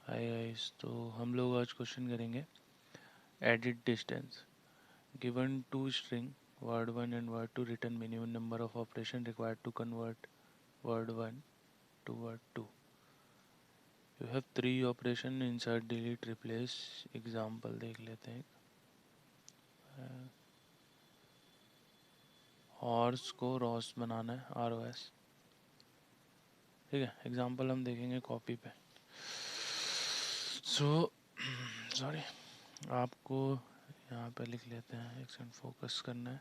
Hi guys, तो हम लोग आज क्वेश्चन करेंगे edit distance. Given to string word1 and word2 return minimum number of operation required to convert word1 to word2. You have three operation insert delete replace. Example देख लेते हैं। Horse को Ross बनाना है, ROS। ठीक है, example हम देखेंगे copy पे। सॉरी, आपको यहाँ पे लिख लेते हैं, एक सेकंड फोकस करना है।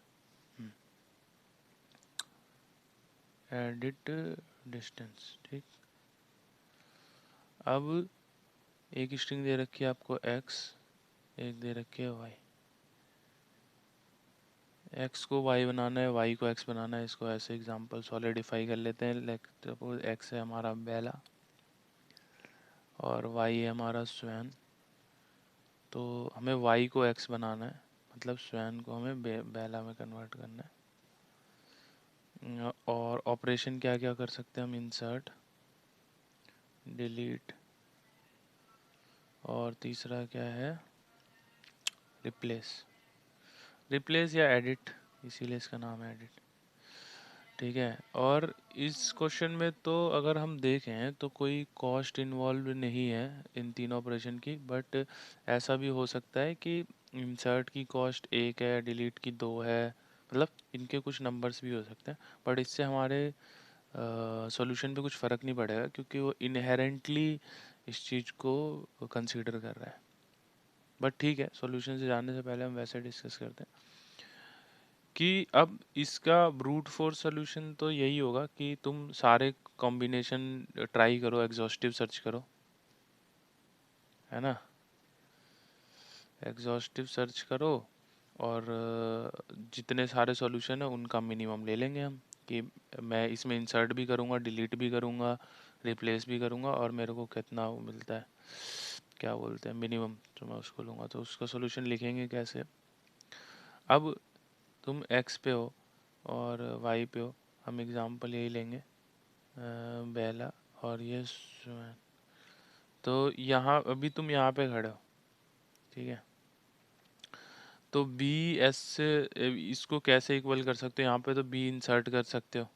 एडिट डिस्टेंस, ठीक। अब एक स्ट्रिंग दे रखी है आपको x, एक दे रखी है y। x को y बनाना है, y को x बनाना है। इसको ऐसे एग्जांपल सॉलिडिफाई कर लेते हैं। लाइक सपोज x है हमारा बेला और y है हमारा स्वैन। तो हमें y को x बनाना है, मतलब स्वैन को हमें बेला में कन्वर्ट करना है। और ऑपरेशन क्या क्या कर सकते हैं हम? इंसर्ट, डिलीट, और तीसरा क्या है? रिप्लेस। रिप्लेस या एडिट, इसीलिए इसका नाम है एडिट। ठीक है, और इस क्वेश्चन में तो अगर हम देखें तो कोई कॉस्ट इन्वॉल्व नहीं है इन तीनों ऑपरेशन की, बट ऐसा भी हो सकता है कि इंसर्ट की कॉस्ट 1 है, डिलीट की 2 है, मतलब इनके कुछ नंबर्स भी हो सकते हैं। बट इससे हमारे सॉल्यूशन पे कुछ फ़र्क नहीं पड़ेगा, क्योंकि वो इनहेरेंटली इस चीज़ को कंसीडर कर रहा है। बट ठीक है, सॉल्यूशन से जाने से पहले हम वैसे डिस्कस करते हैं कि अब इसका ब्रूट फोर्स सोल्यूशन तो यही होगा कि तुम सारे कॉम्बिनेशन ट्राई करो, एग्जॉस्टिव सर्च करो, है ना। एग्जॉस्टिव सर्च करो और जितने सारे सॉल्यूशन है उनका मिनिमम ले लेंगे हम, कि मैं इसमें इंसर्ट भी करूँगा, डिलीट भी करूँगा, रिप्लेस भी करूँगा, और मेरे को कितना वो मिलता है, क्या बोलते हैं, मिनिमम, तो मैं उसको लूँगा। तो उसका सॉल्यूशन लिखेंगे कैसे? अब तुम x पे हो और y पे हो, हम एग्जांपल यही लेंगे, बेला और ये स्वैन। तो यहाँ अभी तुम यहाँ पे खड़े हो, ठीक है। तो b s से इसको कैसे इक्वल कर सकते हो? यहाँ पे तो b इंसर्ट कर सकते हो,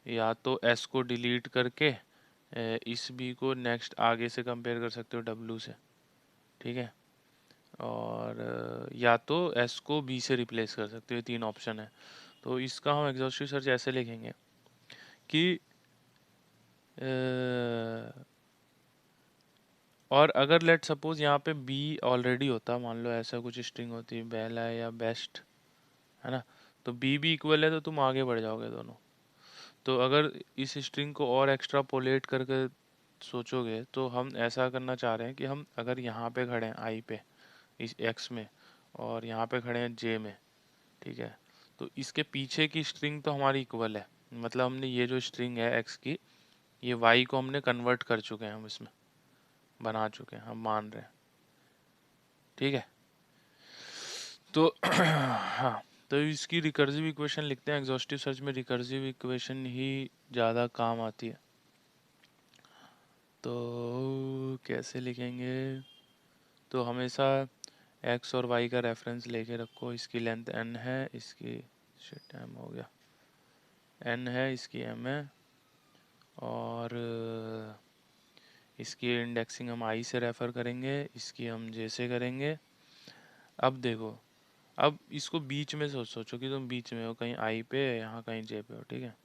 या तो s को डिलीट करके इस b को नेक्स्ट आगे से कंपेयर कर सकते हो w से, ठीक है। और या तो s को b से रिप्लेस कर सकते हो, ये तीन ऑप्शन है। तो इसका हम एग्जॉस्टिव सर्च ऐसे लिखेंगे कि और अगर लेट सपोज यहाँ पे बी ऑलरेडी होता, मान लो ऐसा कुछ स्ट्रिंग होती, बेला या बेस्ट, है ना, तो बी भी इक्वल है तो तुम आगे बढ़ जाओगे दोनों। तो अगर इस स्ट्रिंग को और एक्स्ट्रापोलेट करके सोचोगे तो हम ऐसा करना चाह रहे हैं कि हम अगर यहाँ पे खड़े हैं आई पे, इस एक्स में, और यहाँ पे खड़े हैं जे में, ठीक है, तो इसके पीछे की स्ट्रिंग तो हमारी इक्वल है। मतलब हमने ये जो स्ट्रिंग है एक्स की, ये वाई को हमने कन्वर्ट कर चुके हैं, हम इसमें बना चुके हैं, हम मान रहे हैं, ठीक है। तो हाँ, तो इसकी रिकर्सिव इक्वेशन लिखते हैं। एग्जॉस्टिव सर्च में रिकर्सिव इक्वेशन ही ज़्यादा काम आती है। तो कैसे लिखेंगे? तो हमेशा x और y का रेफरेंस लेके रखो। इसकी लेंथ n है, इसकी शिट m हो गया, n है, इसकी m है, और इसकी इंडेक्सिंग हम i से रेफ़र करेंगे, इसकी हम j से करेंगे। अब देखो, अब इसको बीच में सोचो कि तुम बीच में हो, कहीं i पे, यहाँ कहीं j पे हो, ठीक है।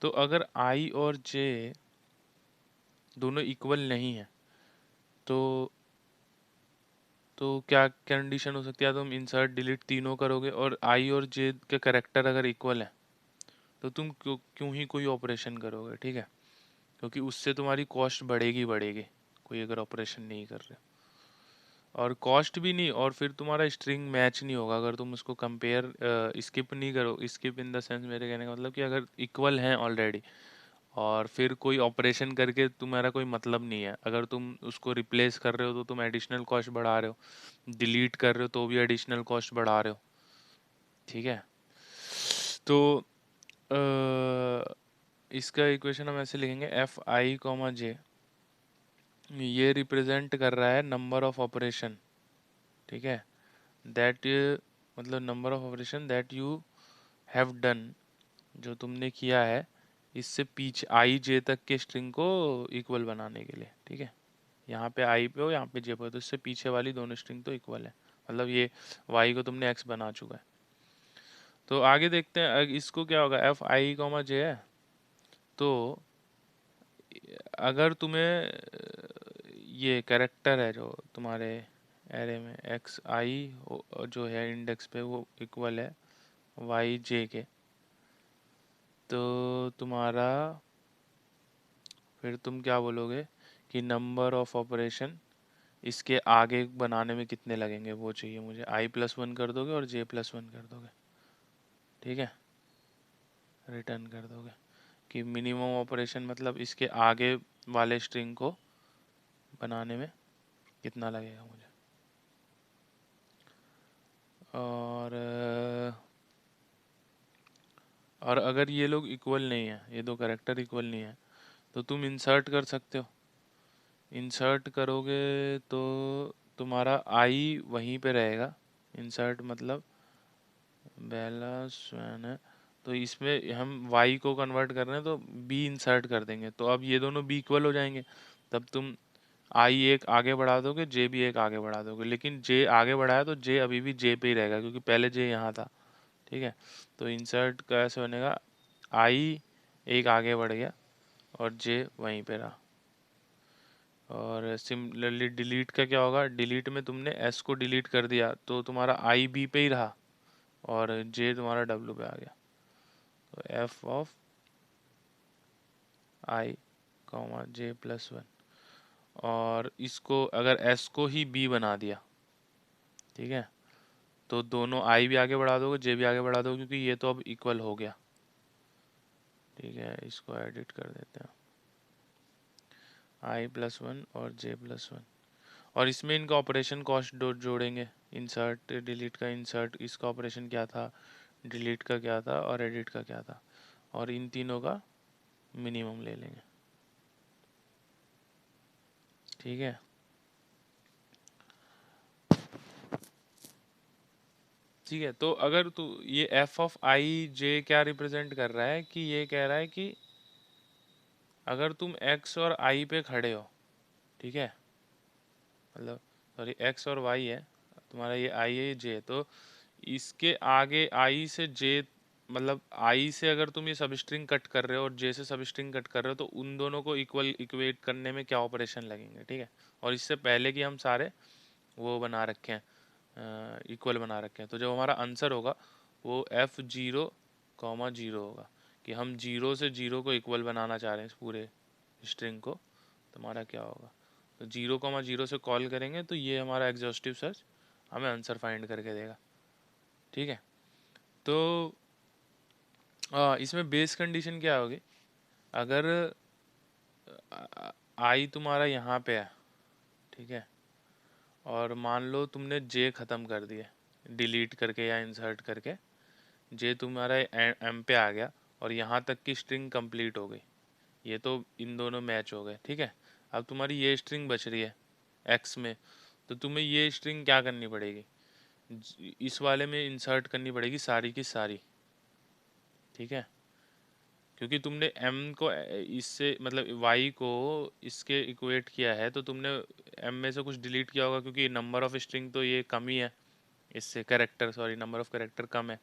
तो अगर i और j दोनों इक्वल नहीं है तो क्या कंडीशन हो सकती है? तुम इंसर्ट डिलीट तीनों करोगे और i और j के करेक्टर अगर इक्वल है तो तुम क्यों ही कोई ऑपरेशन करोगे, ठीक है, क्योंकि उससे तुम्हारी कॉस्ट बढ़ेगी बढ़ेगी, कोई अगर ऑपरेशन नहीं कर रहे, और कॉस्ट भी नहीं, और फिर तुम्हारा स्ट्रिंग मैच नहीं होगा अगर तुम उसको कंपेयर स्किप नहीं करो। स्किप इन द सेंस, मेरे कहने का मतलब कि अगर इक्वल हैं ऑलरेडी और फिर कोई ऑपरेशन करके तुम्हारा कोई मतलब नहीं है। अगर तुम उसको रिप्लेस कर रहे हो तो तुम एडिशनल कॉस्ट बढ़ा रहे हो, डिलीट कर रहे हो तो भी एडिशनल कॉस्ट बढ़ा रहे हो, ठीक है। तो इसका इक्वेशन हम ऐसे लिखेंगे, एफ आई कॉमा जे ये रिप्रेजेंट कर रहा है नंबर ऑफ ऑपरेशन, ठीक है, दैट मतलब number of operation that you have done, जो तुमने किया है इससे पीछे आई जे तक के स्ट्रिंग को इक्वल बनाने के लिए, ठीक है। यहाँ पे आई पे हो, यहाँ पे जे पे हो, तो इससे पीछे वाली दोनों स्ट्रिंग तो इक्वल है, मतलब ये वाई को तुमने एक्स बना चुका है। तो आगे देखते हैं इसको क्या होगा, एफ आई कॉमा जे है, तो अगर तुम्हें ये कैरेक्टर है जो तुम्हारे एरे में एक्स आई जो है इंडेक्स पे वो इक्वल है वाई जे के, तो तुम्हारा फिर तुम क्या बोलोगे कि नंबर ऑफ ऑपरेशन इसके आगे बनाने में कितने लगेंगे वो चाहिए मुझे, i+1 कर दोगे और j+1 कर दोगे, ठीक है, रिटर्न कर दोगे कि मिनिमम ऑपरेशन मतलब इसके आगे वाले स्ट्रिंग को बनाने में कितना लगेगा मुझे। और अगर ये लोग इक्वल नहीं है, ये दो कैरेक्टर इक्वल नहीं है, तो तुम इंसर्ट कर सकते हो। इंसर्ट करोगे तो तुम्हारा आई वहीं पे रहेगा, इंसर्ट मतलब बेला स्वैन है, तो इसमें हम y को कन्वर्ट कर रहे हैं तो b इंसर्ट कर देंगे, तो अब ये दोनों b इक्वल हो जाएंगे, तब तुम i एक आगे बढ़ा दोगे, j भी एक आगे बढ़ा दोगे, लेकिन j आगे बढ़ाया तो j अभी भी j पे ही रहेगा क्योंकि पहले j यहाँ था, ठीक है। तो इंसर्ट कैसे बनेगा, i एक आगे बढ़ गया और j वहीं पे रहा। और सिमिलरली डिलीट का क्या होगा, डिलीट में तुमने s को डिलीट कर दिया तो तुम्हारा i b पे ही रहा और j तुम्हारा w पे आ गया, तो F of I comma j+1। और इसको अगर s को ही b बना दिया, ठीक है, तो दोनों i भी आगे बढ़ा दोगे, j भी आगे बढ़ा दोगे क्योंकि ये तो अब इक्वल हो गया, ठीक है। इसको एडिट कर देते हैं i+1 और j+1, और इसमें इनका ऑपरेशन कॉस्ट जोड़ेंगे, इंसर्ट डिलीट का, इंसर्ट इसका ऑपरेशन क्या था, डिलीट का क्या था और एडिट का क्या था, और इन तीनों का मिनिमम ले लेंगे, ठीक है। ठीक है, तो अगर तू ये एफ ऑफ आई जे क्या रिप्रेजेंट कर रहा है कि ये कह रहा है कि अगर तुम एक्स और आई पे खड़े हो, ठीक है, मतलब सॉरी एक्स और वाई है तुम्हारा, ये आई है ये जे, तो इसके आगे आई से जे, मतलब आई से अगर तुम ये सब स्ट्रिंग कट कर रहे हो और जे से सब स्ट्रिंग कट कर रहे हो तो उन दोनों को इक्वेट करने में क्या ऑपरेशन लगेंगे, ठीक है। और इससे पहले कि हम सारे वो बना रखे हैं, इक्वल बना रखे हैं, तो जो हमारा आंसर होगा वो F0,0 होगा कि हम 0 से 0 को इक्वल बनाना चाह रहे हैं इस पूरे स्ट्रिंग को, तुम्हारा क्या होगा, तो 0,0 से कॉल करेंगे तो ये हमारा एग्जॉस्टिव सर्च हमें आंसर फाइंड करके देगा, ठीक है। तो इसमें बेस कंडीशन क्या होगी, अगर आई तुम्हारा यहाँ पे है, ठीक है, और मान लो तुमने जे ख़त्म कर दिया डिलीट करके या इंसर्ट करके, जे तुम्हारा एम पे आ गया और यहाँ तक की स्ट्रिंग कंप्लीट हो गई, ये तो इन दोनों मैच हो गए, ठीक है। अब तुम्हारी ये स्ट्रिंग बच रही है एक्स में, तो तुम्हें ये स्ट्रिंग क्या करनी पड़ेगी, इस वाले में इंसर्ट करनी पड़ेगी सारी की सारी, ठीक है, क्योंकि तुमने m को इससे मतलब y को इसके इक्वेट किया है, तो तुमने m में से कुछ डिलीट किया होगा क्योंकि नंबर ऑफ स्ट्रिंग तो ये कम ही है, इससे character sorry number of character कम है।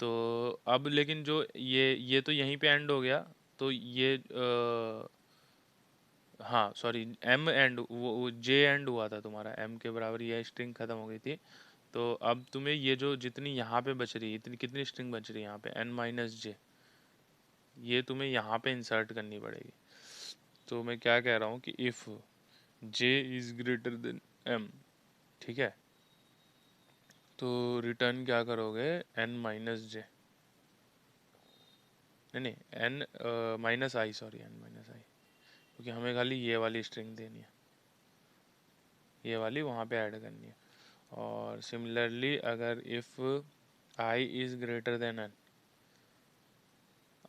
तो अब लेकिन जो ये तो यहीं पे एंड हो गया, तो ये हाँ सॉरी m एंड वो j एंड हुआ था तुम्हारा, m के बराबर ये स्ट्रिंग खत्म हो गई थी, तो अब तुम्हें ये जो जितनी यहाँ पे बच रही है, इतनी कितनी स्ट्रिंग बच रही है यहाँ पे n-j, ये तुम्हें यहाँ पे इंसर्ट करनी पड़ेगी। तो मैं क्या कह रहा हूँ कि if j is greater than m, ठीक है, तो रिटर्न क्या करोगे n-j, नहीं n-i, सॉरी n-i, क्योंकि हमें खाली ये वाली स्ट्रिंग देनी है, ये वाली वहाँ पे ऐड करनी है। और सिमिलरली अगर if i is greater than n,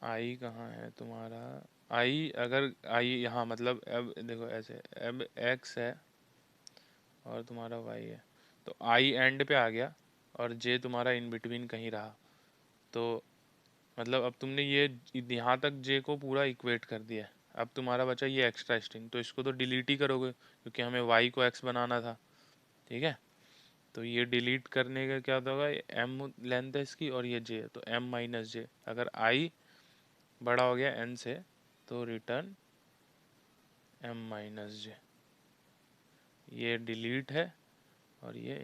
i कहाँ है तुम्हारा, आई, अगर आई यहाँ मतलब अब देखो ऐसे, अब एक्स है और तुम्हारा वाई है, तो आई एंड पे आ गया और जे तुम्हारा इन बिटवीन कहीं रहा। तो मतलब अब तुमने ये यहाँ तक जे को पूरा इक्वेट कर दिया है। अब तुम्हारा बचा ये एक्स्ट्रा स्ट्रिंग, तो इसको तो डिलीट ही करोगे क्योंकि हमें वाई को एक्स बनाना था। ठीक है, तो ये डिलीट करने का क्या होगा, एम लेंथ है इसकी और ये जे, तो एम माइनस जे। अगर आई बड़ा हो गया एन से तो रिटर्न एम माइनस जे। ये डिलीट है और ये